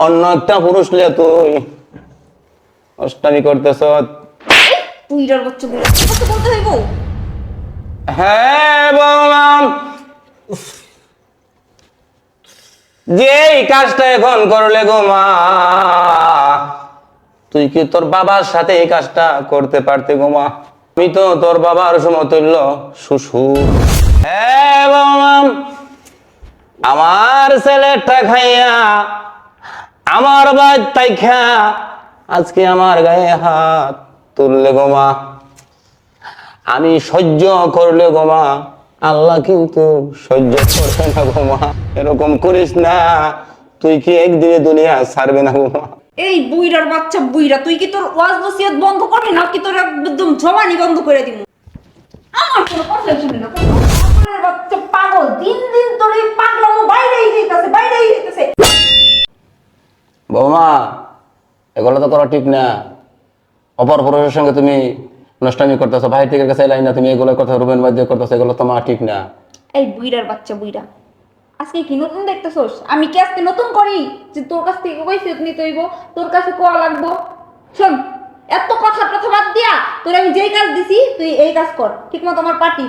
অন্য একটা পুরুষ লিয়া তুই অষ্টামি করতেছ। বুইড়ার বাচ্চা বুইড়া কথা বলতে হইব। হ্যাঁ বললাম, যে এই কাজটা এখন করলে গো মা, তুই কি তোর বাবার সাথে এই কাজটা করতে পারতে গো মা? আমি তো তোর বাবার সমতুল্য শ্বশুর। হ্যাঁ বললাম, আমার ছেলেটা খাইয়া আমার বাদ তাই খা আজকে আমার গায়ে হাত তুললে গো মা, আমি সহ্য করলে গো মা, আল্লাহ কিন্তু সহ্য করবে না গো মা। এরকম করিস না, তুই কি একদিনে দুনিয়া ছাড়বে না গো মা? এই বুইড়ার বাচ্চা বুইড়া, তুই কি তোর ওয়াজ নসিহত বন্ধ করবি নাকি তোর একদম জবানি বন্ধ করে দিবি? আমার কোনো কথা শুনি না। পাগলের বাচ্চা পাগল, দিন দিন তোর এই পাগলামো বাইরেই যাইতাছে, বাইরেই যাইতাছে। বৌমা, এগুলো তো করা ঠিক না। অপর পুরুষের সঙ্গে তুমি নষ্টামি করতেছো, ভাই থেকে কাছে এলাই না, তুমি এগুলো কথা রুবেন বাদ দিয়ে করতেছো, এগুলো তোমার ঠিক না। এই বুইড়ার বাচ্চা বুইড়া, আজকে কি নতুন দেখতেছস? আমি কি আজকে নতুন করি যে তোর কাছ থেকে কৈফিয়ত নিতে হইব, তোর কাছে কোয়া লাগবো? শোন, এত কথা বাদ দিয়া তোর আমি যেই কাজ দিছি তুই এই কাজ কর, ঠিক মতো আমার পার্টি।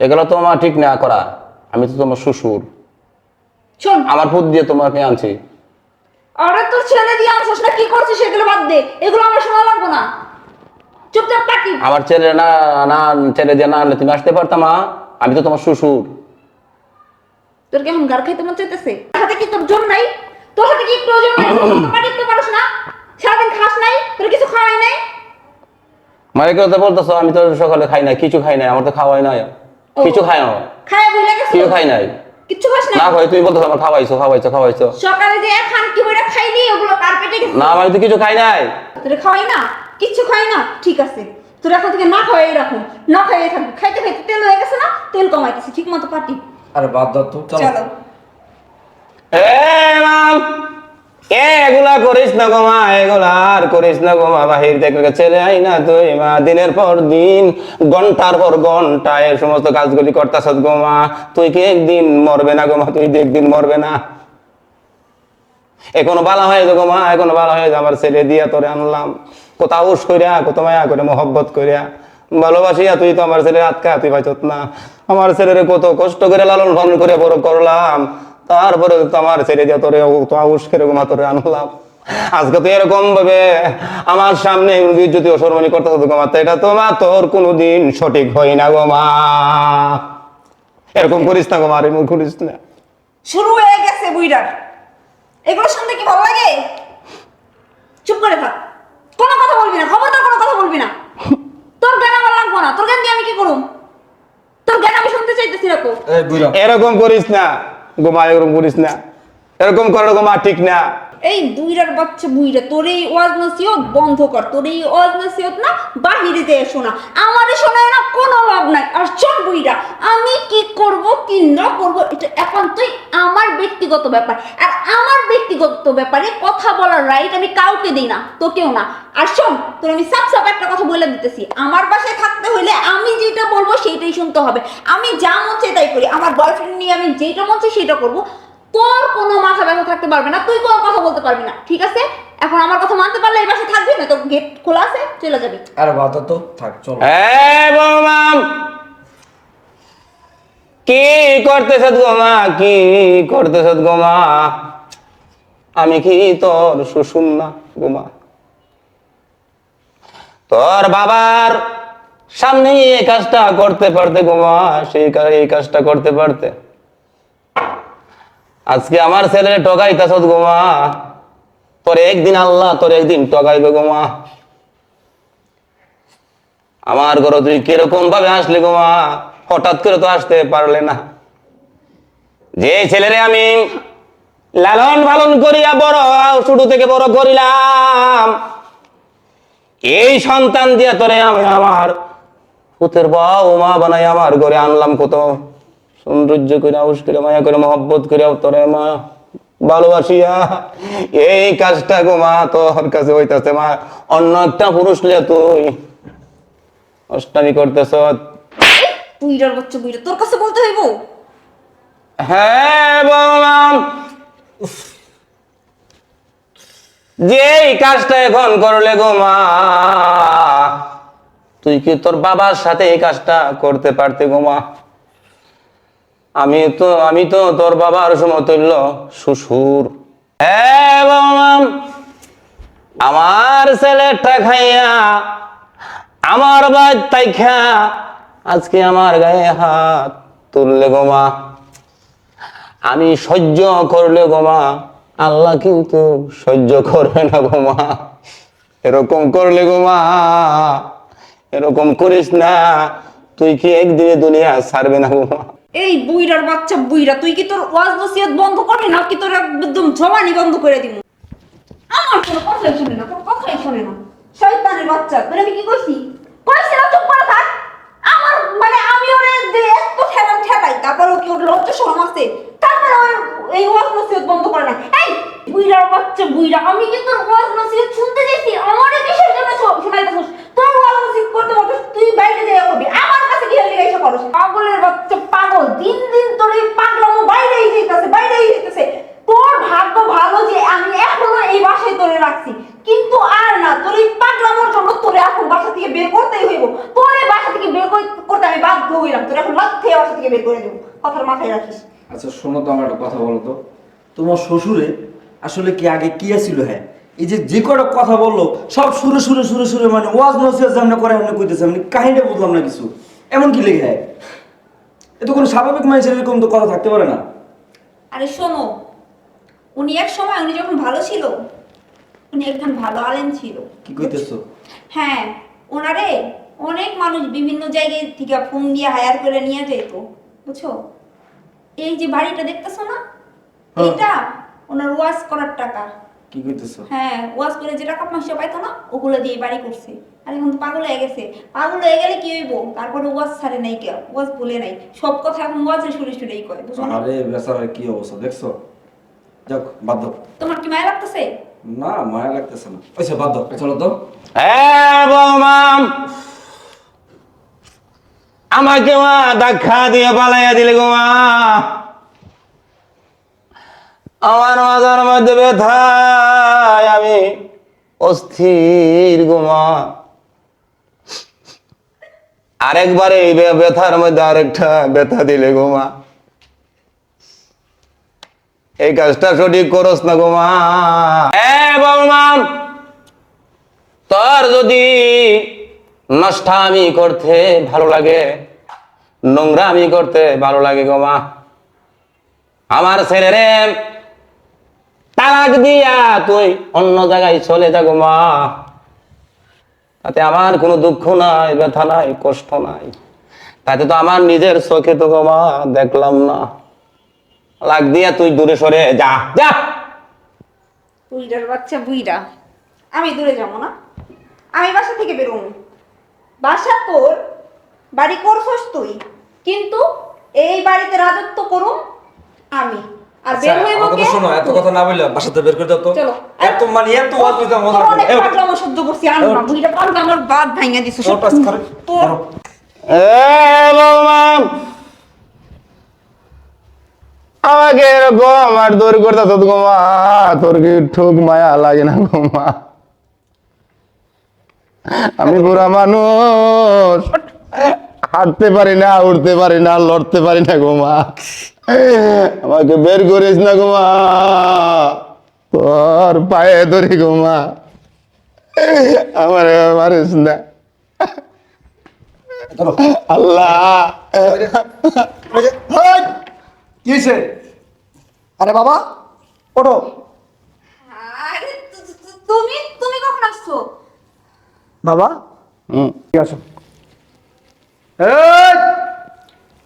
এগুলো তোমার ঠিক না করা। আমি তো তোমার শ্বশুর, শোন, আমার ফুট দিয়ে তোমাকে আনছি। আরে তোর ছেলে দিয়ে আনছস না, কি করছিস সেগুলো বাদ দে, এগুলো আমার শোনা লাগবো না। চুপচাপ পার্টি। আমার ছেলে না না ছেলে দিয়ে না আনলে তুমি আসতে পারতাম মা? আমি তো তোমার শ্বশুর। তোর কি এখন গার খাইতে মন চাইতেছে? হাতে কি তোর জোর নাই? তোর হাতে কি প্রয়োজন নাই? পার্টি তো পারছ না, সারাদিন খাস নাই, তোর কিছু খাওয়াই নাই। মায়ের কথা বলতেছো, আমি তো সকালে খাই নাই, কিছু খাই নাই, আমার তো খাওয়াই নাই, কিছু খাই না, খায় বুঝলা গেছে? কিছু খাই নাই। কিচ্ছু খাস না নাই? ভাই, তুমি বলতেছো আমার খাওয়াইছো খাওয়াইছো খাওয়াইছো। সকালে যে খান কি বইরা খাইলি ওগুলো কার্পেটে গেছে। না আমি তো কিছু খাই নাই। তোরে খাওয়াই না, কিচ্ছু খাই না, ঠিক আছে। তোর এখন থেকে না খাওয়াই রাখুন, না খাইয়ে থাকবি। খাইতে খাইতে তেল হয়ে গেছে না, তেল কমাইতেছি ঠিক মতো পার্টি। আরে বাদ দাও তো, চলো। এগুলা করিস না গো মা, এগুলা আর করিস না গো মা। বাহির থেকে ছেলে আই না তুই মা, দিনের পর দিন ঘন্টার পর ঘন্টা এই সমস্ত কাজগুলি করতেছ গো মা। তুই কি একদিন মরবে না গো মা? তুই একদিন মরবে না? এখনো বালা হয়ে যাবো মা, এখনো বালা হয়ে যা। আমার ছেলে দিয়া তোরে আনলাম, কত আউস করিয়া, কত মায়া করে, মহব্বত করিয়া, ভালোবাসিয়া তুই তো আমার ছেলের আটকা তুই পাইছত না। আমার ছেলের কত কষ্ট করে লালন পালন করে বড় করলাম, তারপরে তো আমার ছেলে দিয়া তোরে তো আউস করে মা তোরে আনলাম। আজকে তুই এরকম ভাবে আমার সামনে যদি অসম্মানী করতে হতো গো মা, এটা তো মা তোর কোনোদিন সঠিক হয় না গো মা। এরকম করিস না গো মা, এরকম করিস না। শুরু হয়ে গেছে বুইড়ার। এগুলো শুনতে কি ভালো লাগে? চুপ করে থাক, কোনো কথা বলবি না, খবরদার কোনো কথা বলবি না। তোর জ্ঞান আমার লাগবো না, তোর জ্ঞান দিয়ে আমি কি করুম? তোর জ্ঞান আমি শুনতে চাইতেছি না তো। এই বুইড়া এরকম করিস না গোমা, এরকম করিস না, এরকম করার গোমা ঠিক না। এই বুইড়ার বাচ্চা বুইড়া, তোর এই ওয়াজ নসিহত বন্ধ কর। তোর এই ওয়াজ নসিহত না বাহিরে যেয়ে শোনা, আমারে শোনায় না কোনো লাভ নাই। আর শোন বুইড়া, আমি কি করব কি না করব এটা একান্তই আমার ব্যক্তিগত ব্যাপার। আর আমার ব্যক্তিগত ব্যাপারে কথা বলার রাইট আমি কাউকে দিই না, তোকেও না। আর শোন, তোর আমি সাপ সাপ একটা কথা বলে দিতেছি, আমার বাসায় থাকতে হইলে আমি যেটা বলবো সেইটাই শুনতে হবে। আমি যা মন চাই তাই করি, আমার বয়ফ্রেন্ড নিয়ে আমি যেটা মন চাই সেটা করবো। তোর কোনো মাথা ব্যথা থাকতে পারবে না, তুই কোনো কথা বলতে পারবি না, ঠিক আছে? এখন আমার কথা মানতে পারলে এই বাসায় থাকবি না, তো গেট খোলা আছে, চলে যাবি। আরে বাদ দাও তো, থাক চলো। কি করতেছ গোমা, কি করতেছ গোমা? আমি কি তোর শ্বশুর না গোমা? তোর বাবার সামনে এই কাজটা করতে পারতে গোমা, এই কাজটা করতে পারতে। আজকে আমার ছেলে ঠকাইতেছ গোমা, তোর একদিন আল্লাহ তোর একদিন ঠকাইবে গোমা। আমার ঘরে তুই কিরকম ভাবে আসলে গোমা? হঠাৎ করে তো আসতে পারলে না। যে ছেলেরে আমি লালন পালন করিয়া বড়, ছোট থেকে বড় করিলাম, এই সন্তান দিয়া তোরে আমি আমার পুতের বউ মা বানাই আমার ঘরে আনলাম, কত সৌন্দর্য করে, আউস করে, মায়া করে, মহব্বত করে তোরে মা ভালোবাসিয়া এই কাজটা গো মা তোর কাছে হইতাছে মা। অন্য একটা পুরুষ লিয়া তুই অষ্টামি করতেছ। বুইড়ার বাচ্চা বুইড়া, তোর কাছে বলতে হইব? হ্যাঁ বললাম, যে এই কাজটা এখন করলে গো মা, তুই কি তোর বাবার সাথে এই কাজটা করতে পারতে গো মা? আমি তো তোর বাবার সমতুল্য শ্বশুর। হ্যাঁ বাবা, আমার ছেলেটা খাইয়া আমার বাদ তাই খা আজকে আমার গায়ে হাত তুললে গো মা। আমি সহ্য করলে গো মা, আল্লাহ কিন্তু সহ্য করবে না গো মা। এরকম করলে গো মা, এরকম করিস না, তুই কি একদিনে দুনিয়া ছাড়বে না গো মা? এই বুইড়ার বাচ্চা বুইড়া, তুই কি তোর ওয়াজ নসিহত বন্ধ করবি না কি তোর একদম জবানি বন্ধ করে দিব? আমার কোনো কথাই শুনে না, কোনো কথাই শুনে না। শয়তানের বাচ্চা, তোর আমি কি কইছি? কইছি না চুপ করে থাক। আমার মানে আমি ওরে যে এত ঠেলাম ঠেলাই, তারপরে কি ওর লজ্জা শরম আছে? তারপরে ওর এই ওয়াজ নসিহত বন্ধ করে না। এই বুইড়ার বাচ্চা বুইড়া, আমি কি তোর ওয়াজ নসিহত শুনতে যাইছি? আমারে কিসের জন্য শোনাইতেছিস? তোর ওয়াজ নসিহত করতে বলছিস, তুই বাইরে যেয়ে করবি। আমার কাছে কি হলি এসে করস? পাগলের বাচ্চা পাগল, দিন দিন তোর এই পাগলামো বাইরেই যাইতেছে, বাইরেই যাইতেছে। তোর ভাগ্য ভালো যে আমি এখনো এই বাসায় তোরে রাখছি, কিন্তু আর না, তোর এই পাগলামোর জন্য তোরে এখন বাসা থেকে বের করতেই হইব। তোরে বাসা থেকে বের করতে আমি বাধ্য হইলাম, তোর এখন লাথে বাসা থেকে বের করে দেবো। কথার মাথায় রাখিস। আচ্ছা শোনো তো, আমার একটা কথা বলো তো, তোমার শ্বশুরে আসলে কি আগে কি ছিল? হ্যাঁ, এই যে যে কটা কথা বললো সব সুরে সুরে সুরে সুরে, মানে ওয়াজ নসিহত যেমন করে এমনি কইতেছে, আমি কাহিনীটা বুঝলাম না কিছু। এমন কি লেগে হয়? এ তো কোনো স্বাভাবিক মানুষের এরকম তো কথা থাকতে পারে না। আরে শোনো, উনি এক সময় উনি যখন ভালো ছিল, উনি একজন ভালো আলেম ছিল। কি কইতেছো? হ্যাঁ, ওনারে অনেক মানুষ বিভিন্ন জায়গায় থেকে ফোন দিয়ে হায়ার করে নিয়ে যেত, বুঝছো? এই যে বাড়িটা দেখতেছো না, হ্যাঁ। এটা ওনার ওয়াজ করার টাকা। কি কইতেছো? হ্যাঁ, ওয়াজ করে যে টাকা পয়সা পাইতো না, ওগুলো দিয়ে বাড়ি করছে। আর এখন তো পাগল হয়ে গেছে। পাগল হয়ে গেলে কি হইব? তারপরে ওয়াজ ছাড়ে নাই, কেউ ওয়াজ ভুলে নাই, সব কথা এখন ওয়াজে সুরে সুরেই কয়, বুঝছো না? আরে বেচারার কি অবস্থা দেখছো? যাক বাদ দাও। তোমার কি মায়া লাগতেছে? না, মায়া লাগতেছে না। আচ্ছা বাদ দাও, চলো তো। হ্যাঁ বৌমা, আমাকে মা ধাক্কা দিয়ে পালাইয়া দিলে গো মা। আমার মাথার মধ্যে ব্যথায় আমি অস্থির গো মা। আরেকবারে এই ব্যথার মধ্যে আরেকটা ব্যথা দিলে গো মা। এই কাজটা সঠিক করস না গো মা। হ্যাঁ বৌমা, তোর যদি নষ্টামি করতে ভালো লাগে, নোংরামি করতে ভালো লাগে গো মা, আমার ছেলেরে তালাক দিয়া তুই অন্য জায়গায় চলে যা গো মা। তাতে আমার কোনো দুঃখ নাই, ব্যথা নাই, কষ্ট নাই। তাতে তো আমার নিজের চোখে তো গো মা দেখলাম না। তালাক দিয়া তুই দূরে সরে যা, যা। বুইড়ার বাচ্চা বুইড়া, আমি দূরে যাবো না, আমি বাসা থেকে বেরোবো। বাসা তোর, বাড়ি করছস তুই, কিন্তু এই বাড়িতে রাজত্ব করুম আমি। আর বের হইব আমার কথা কে? শোনো, এত কথা না বললে বাসাতে বের করে দাও তো। চলো। এত মানে এত ওয়াজ কইতাম মজা তোর করে। অনেক পাগলামো সহ্য করছি, আর না বুইড়া পাগলামোর বাদ ভাঙা দিছ সব। তোর বৌমা, আমাকে এরকম আর দূর করতে তো গো মা, তোর কি ঠুক মায়া লাগে না গো মা? আমি বুড়া মানুষ, হাঁটতে পারি না, উঠতে পারি না, লড়তে পারি না গো মা। আমাকে বের করিস না গো মা, তোর পায়ে ধরি গো মা, আমার মারিস না আল্লাহ। কি হয়েছে? আরে বাবা ওঠো। আরে তুমি তুমি কখন আসছো? বাবা হুম। ঠিক আছে। এই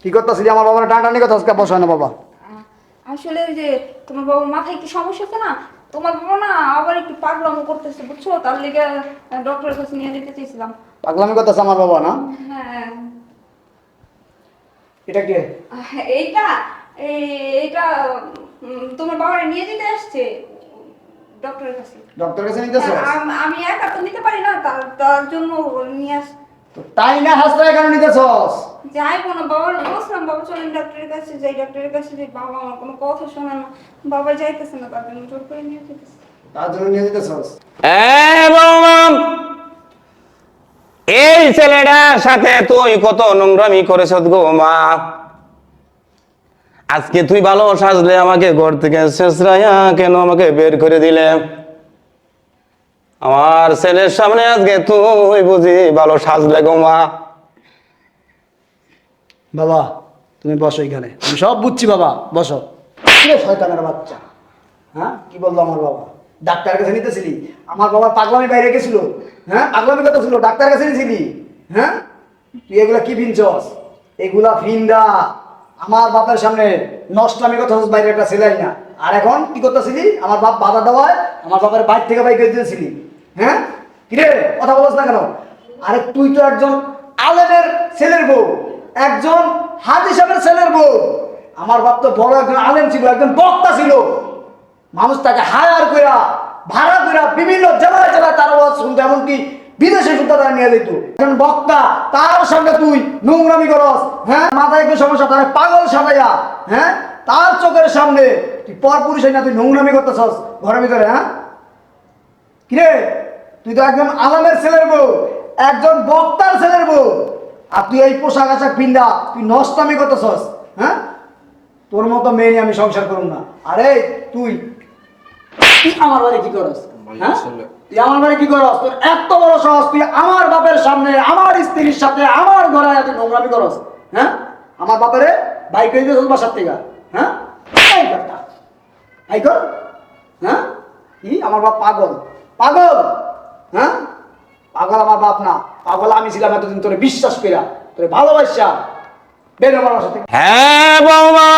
কি করতেছিলি? আমার বাবার টানটানি কথা আজকে বসায় না বাবা। আসলে ওই যে তোমার বাবার মাথায় একটু সমস্যা আছে না, তোমার বাবা না আবার একটু পাগলামো করতেছে, বুঝছো? তার লেগে ডক্টরের কাছে নিয়ে যেতে চাইছিলাম। পাগলামি করতেছে আমার বাবা না? হ্যাঁ, এটা কে? এইটা এইটা তোমার বাবারে নিয়ে যেতে আসছে ডক্টরের কাছে। ডক্টর কাছে নিতেছ? আমি একা তো নিতে পারি না, তার জন্য নিয়ে আস। তাই না হাসপাতালে কেন নিতেছস? যাইবো না, বাবার বলছিলাম বাবা চলেন ডক্টরের কাছে যাই, ডক্টরের কাছে যাই। বাবা আমার কোনো কথা শোনে না, বাবা যাইতেছে না, তার জন্য জোর করে নিয়ে যেতেছে। তার জন্য নিয়ে যেতেছস? বৌমা, এই ছেলেটার সাথে তুই কত নোংরামি করেছ গো মা। আজকে তুই ভালো সাজলে আমাকে ঘর থেকে শেষরাইয়া কেন আমাকে বের করে দিলে? আমার ছেলের সামনে আজকে তুই বুঝি ভালো সাজলে গো মা। বাবা তুমি বসো এখানে, আমি সব বুঝছি বাবা, বসো। কিরে শয়তানের বাচ্চা, হ্যাঁ কি বললো আমার বাবা? ডাক্তারের কাছে নিতেছিলি? আমার বাবার পাগলামি বাইরে গেছিল, হ্যাঁ পাগলামি কথা ছিল, ডাক্তারের কাছে নিয়েছিলি? হ্যাঁ তুই এগুলা কি ভিনছস? এগুলা ভিন্দা আমার বাপের সামনে নষ্টামি কথা বাইরে একটা ছেলাই না। আর এখন কি করতেছিলি? আমার বাপ বাধা দেওয়ায় আমার বাবার বাইর থেকে বাইক দিয়েছিলি, হ্যাঁ? কিরে কথা বলছ না কেন? আরে তুই তো একজন আলেমের ছেলের বউ, একজন হাজি সাহেবের ছেলের বউ। আমার বাপ তো বড় একজন আলেম ছিল, একজন বক্তা ছিল। মানুষ তাকে হায়ার কইরা ভাড়া কইরা বিভিন্ন জেলায় জেলায় তার আওয়াজ শুনতো, এমনকি বিদেশে শুনতে তারা নিয়ে যেত। একজন বক্তা, তার সঙ্গে তুই নোংরামি করস, হ্যাঁ? মাথায় একটু সমস্যা, তার পাগল সাজাইয়া, হ্যাঁ? তার চোখের সামনে তুই পর পুরুষ না তুই নোংরামি করতেছস ঘরের ভিতরে, হ্যাঁ? কিরে তুই তো একজন আলামের ছেলের বউ, একজন বক্তার ছেলের বউ, আর তুই এই পোশাক আশাক পিন্দা তুই নষ্টামি করতেছস, হ্যাঁ? তোর মতো মেয়ে নিয়ে আমি সংসার করুম না। আরে তুই তুই আমার বাড়ি কি করস, হ্যাঁ? তুই আমার বাড়ি কি করস? তোর এত বড় সাহস, তুই আমার বাপের সামনে আমার স্ত্রীর সাথে আমার ঘরে তুই নোংরামি করস, হ্যাঁ? আমার বাপেরে বাইক করে দিয়েছ বাসার থেকে, হ্যাঁ? এই ব্যাপারটা এই কর, হ্যাঁ? কি আমার বাপ পাগল? পাগল, হ্যাঁ? পাগল আমার বাপ না, পাগল আমি ছিলাম এতদিন তোরে বিশ্বাস কইরা, তোরে ভালোবাসা। বের আমার বাসা থেকে। হ্যাঁ বৌমা,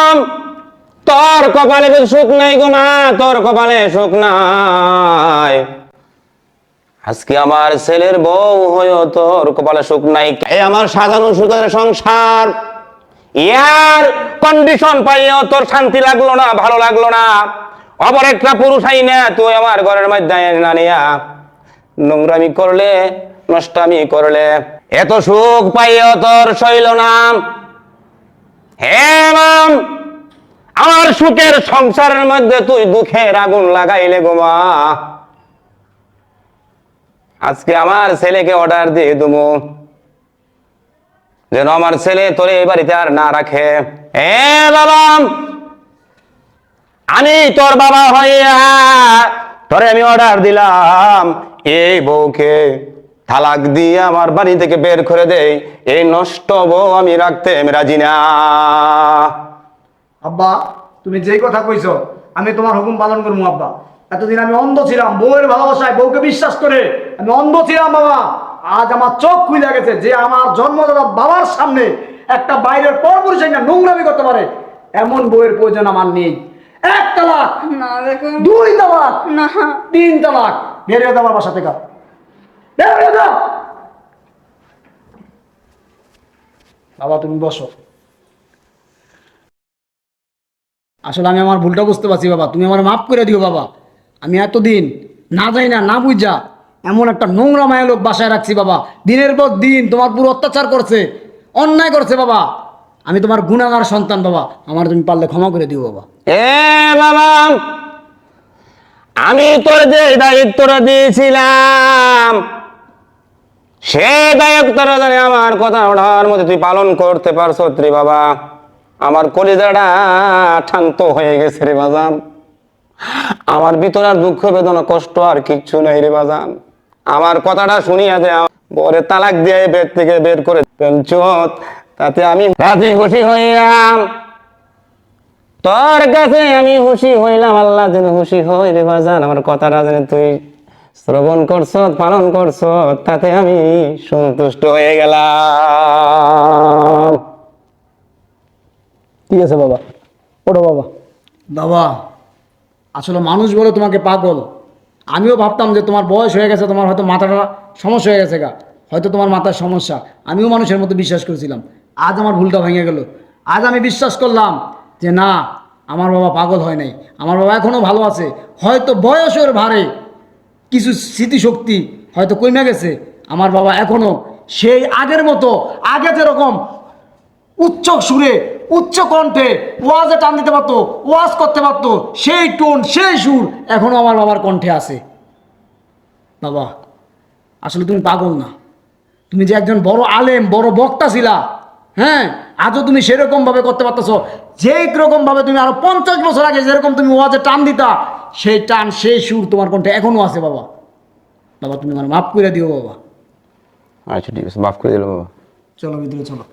তোর কপালে সুখ নাই গো মা, তোর কপালে সুখ নাই। আজকে আমার ছেলের বউ হয়েও তোর কপালে সুখ নাই। এই আমার সাজানো সুখের সংসার, ইয়ার কন্ডিশন পাইও তোর শান্তি লাগলো না, ভালো লাগলো না। অপর একটা পুরুষ আই না তুই আমার ঘরের মধ্যে না নিয়া নোংরামি করলে, নষ্টামি করলে, এত সুখ পাইও তোর সইল না। হে মাম, আমার সুখের সংসারের মধ্যে তুই দুঃখের আগুন লাগাইলে গো মা। আজকে আমার ছেলেকে অর্ডার দিয়ে দেবো যেন আমার ছেলে তোরে এই বাড়িতে আর না রাখে। এ বাবা, আমি তোর বাবা হইয়া তোরে আমি অর্ডার দিলাম, এই বউকে তালাক দিয়ে আমার বাড়ি থেকে বের করে দেই। এই নষ্ট বউ আমি রাখতে আমি রাজি না। আব্বা তুমি যেই কথা কইছো আমি তোমার হুকুম পালন করবো আব্বা। এতদিন আমি অন্ধ ছিলাম, বউয়ের ভালোবাসায় বউকে বিশ্বাস করে আমি অন্ধ ছিলাম বাবা। আজ আমার চোখ খুলে গেছে যে আমার জন্মদাতা বাবার সামনে একটা বাইরের পরপুরুষ না নোংরামি করতে পারে, এমন বউয়ের প্রয়োজন আমার নেই। 1 তালাক, না দেখো 2 তালাক, না 3 তালাক। বের হয়ে যাও আমার বাসা থেকে, বের হয়ে যাও। বাবা তুমি বসো। আসলে আমি আমার ভুলটা বুঝতে পারছি বাবা, তুমি আমার মাফ করে দিও বাবা। আমি এতদিন না যাই না না বুঝা এমন একটা নোংরা মায়া লোক বাসায় রাখছি বাবা। দিনের পর দিন তোমার পুরো অত্যাচার করছে, অন্যায় করছে বাবা। আমি তোমার গুণাগার সন্তান বাবা, আমার তুমি পারলে ক্ষমা করে দিও বাবা। এ বাবা, আমি তোর যে দায়িত্বটা দিয়েছিলাম সে দায়িত্বটা জানি আমার কথা ওঠার মধ্যে তুই পালন করতে পারছো রে বাবা। আমার কলিজাটা শান্ত হয়ে গেছে রে বাজান। আমার ভিতরে আর দুঃখ বেদনা কষ্ট আর কিচ্ছু নেই রে বাজান। আমার কথাটা শুনিয়া যে পরে তালাক দিয়ে বের থেকে বের করে চোত, তাতে আমি রাজি খুশি হইলাম। তোর কাছে আমি খুশি হইলাম, আল্লাহ যেন খুশি হই রে বাজান। আমার কথাটা যেন তুই শ্রবণ করছ, পালন করছ, তাতে আমি সন্তুষ্ট হয়ে গেলাম। ঠিক আছে বাবা, ওঠো বাবা। বাবা আসলে মানুষ বলে তোমাকে পাগল। আমিও ভাবতাম যে তোমার বয়স হয়ে গেছে, তোমার হয়তো মাথাটা সমস্যা হয়ে গেছে গা, হয়তো তোমার মাথার সমস্যা। আমিও মানুষের মতো বিশ্বাস করেছিলাম। আজ আমার ভুলটা ভেঙে গেল। আজ আমি বিশ্বাস করলাম যে না, আমার বাবা পাগল হয় নাই, আমার বাবা এখনও ভালো আছে। হয়তো বয়সের ভারে কিছু স্মৃতিশক্তি হয়তো কমে গেছে, আমার বাবা এখনও সেই আগের মতো, আগে যেরকম উচ্চ সুরে উচ্চ কণ্ঠে ওয়াজে টান দিতে পারতো, ওয়াজ করতে পারতো, সেই টোন সেই সুর এখনো আমার বাবার কণ্ঠে আছে। বাবা আসলে তুমি পাগল না, তুমি যে একজন বড় আলেম বড় বক্তা ছিলা, হ্যাঁ আজও তুমি সেরকম ভাবে করতে পারতেছো, যেই রকম ভাবে তুমি আরো 50 বছর আগে যেরকম তুমি ওয়াজে টান দিতা, সেই টান সেই সুর তোমার কণ্ঠে এখনো আছে বাবা। বাবা তুমি আমার মাফ করে দিও বাবা। আচ্ছা ঠিক আছে, মাফ করে দিলাম বাবা। চলো ভিতরে চলো।